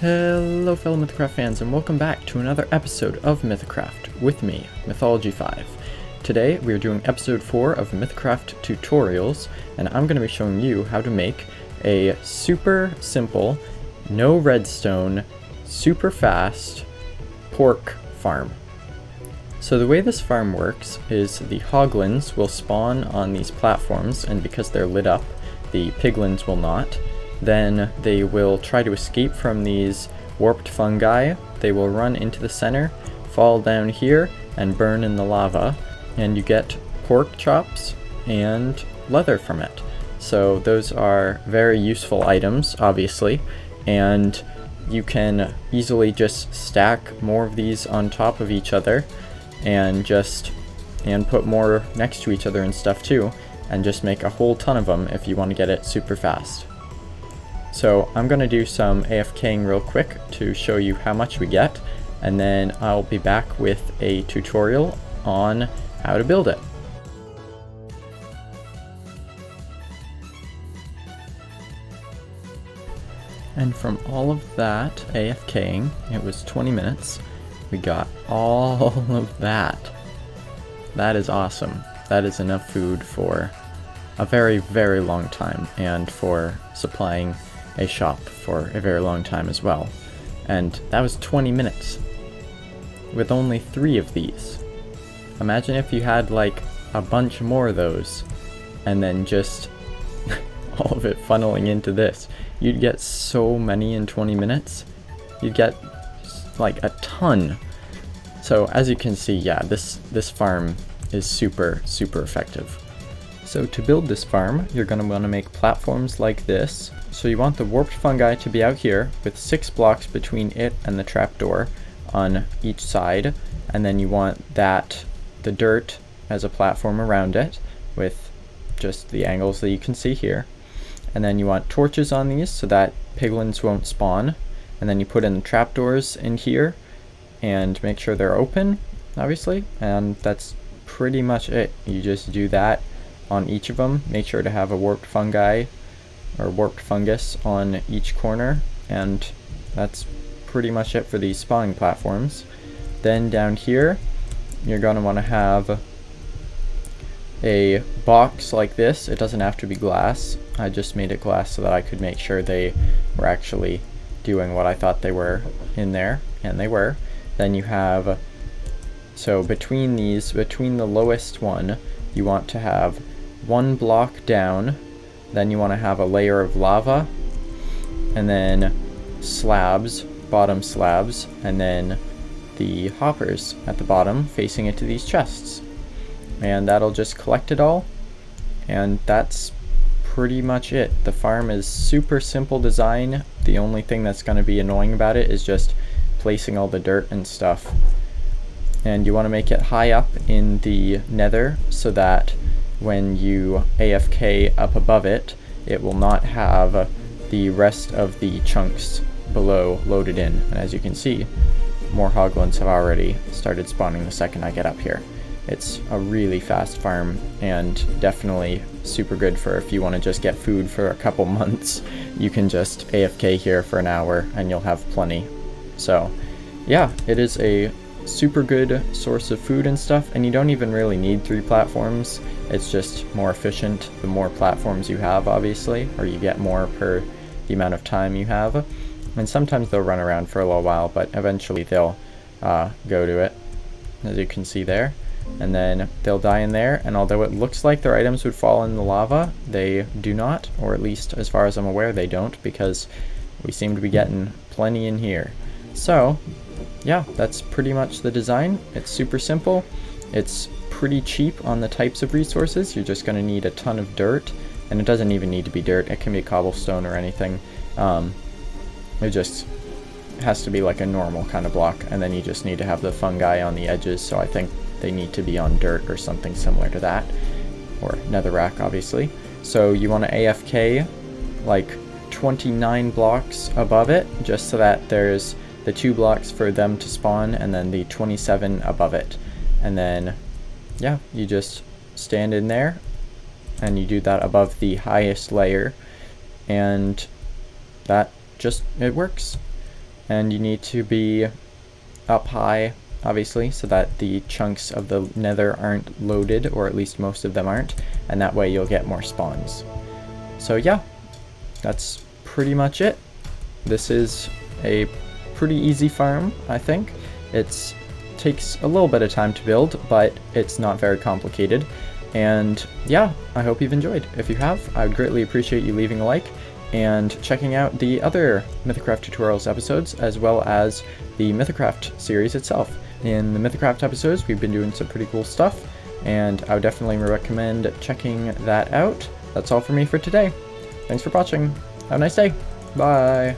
Hello fellow Mythicraft fans, and welcome back to another episode of Mythicraft with me, Mythology 5. Today we are doing episode 4 of Mythicraft Tutorials, and I'm going to be showing you how to make a super simple, no redstone, super fast pork farm. So the way this farm works is the hoglins will spawn on these platforms, and because they're lit up, the piglins will not. Then they will try to escape from these warped fungi. They will run into the center, fall down here, and burn in the lava, and you get pork chops and leather from it. So those are very useful items, obviously, and you can easily just stack more of these on top of each other and put more next to each other and stuff too, and just make a whole ton of them if you want to get it super fast. So I'm going to do some AFKing real quick to show you how much we get, and then I'll be back with a tutorial on how to build it. And from all of that AFKing, it was 20 minutes, we got all of that. That is awesome. That is enough food for a very, very long time, and for supplying a shop for a very long time as well. And that was 20 minutes with only 3 of these. Imagine if you had like a bunch more of those and then just all of it funneling into this. You'd get so many in 20 minutes. You'd get like a ton. So as you can see, yeah, this farm is super effective. So to build this farm, you're going to want to make platforms like this. So you want the warped fungi to be out here with 6 blocks between it and the trapdoor on each side, and then you want the dirt as a platform around it with just the angles that you can see here. And then you want torches on these so that piglins won't spawn, and then you put in the trapdoors in here and make sure they're open, obviously, and that's pretty much it. You just do that on each of them. Make sure to have a warped fungi or warped fungus on each corner, and that's pretty much it for these spawning platforms. Then down here you're going to want to have a box like this. It doesn't have to be glass. I just made it glass so that I could make sure they were actually doing what I thought they were in there, and they were. Then you have, so between the lowest one, you want to have 1 block down, then you want to have a layer of lava, and then slabs, bottom slabs, and then the hoppers at the bottom facing into these chests. And that'll just collect it all, and that's pretty much it. The farm is super simple design. The only thing that's going to be annoying about it is just placing all the dirt and stuff. And you want to make it high up in the nether so that when you AFK up above it, it will not have the rest of the chunks below loaded in. And as you can see, more hoglins have already started spawning the second I get up here. It's a really fast farm, and definitely super good for if you want to just get food for a couple months. You can just AFK here for an hour and you'll have plenty. So yeah, it is a super good source of food and stuff, and you don't even really need 3 platforms. It's just more efficient the more platforms you have, obviously, or you get more per the amount of time you have. And sometimes they'll run around for a little while, but eventually they'll go to it, as you can see there, and then they'll die in there. And although it looks like their items would fall in the lava, they do not, or at least as far as I'm aware they don't, because we seem to be getting plenty in here. So yeah, that's pretty much the design. It's super simple. It's pretty cheap on the types of resources. You're just going to need a ton of dirt, and it doesn't even need to be dirt. It can be cobblestone or anything. It just has to be like a normal kind of block, and then you just need to have the fungi on the edges, so I think they need to be on dirt or something similar to that, or netherrack, obviously. So you want to AFK like 29 blocks above it, just so that there's the 2 blocks for them to spawn, and then the 27 above it. And then yeah, you just stand in there and you do that above the highest layer, and that just, it works. and you need to be up high, obviously, so that the chunks of the nether aren't loaded, or at least most of them aren't, and that way you'll get more spawns. So yeah, that's pretty much it. This is a pretty easy farm, I think. It takes a little bit of time to build, but it's not very complicated. And yeah, I hope you've enjoyed. If you have, I would greatly appreciate you leaving a like and checking out the other Mythicraft Tutorials episodes, as well as the Mythicraft series itself. In the Mythicraft episodes, we've been doing some pretty cool stuff, and I would definitely recommend checking that out. That's all for me for today. Thanks for watching. Have a nice day. Bye.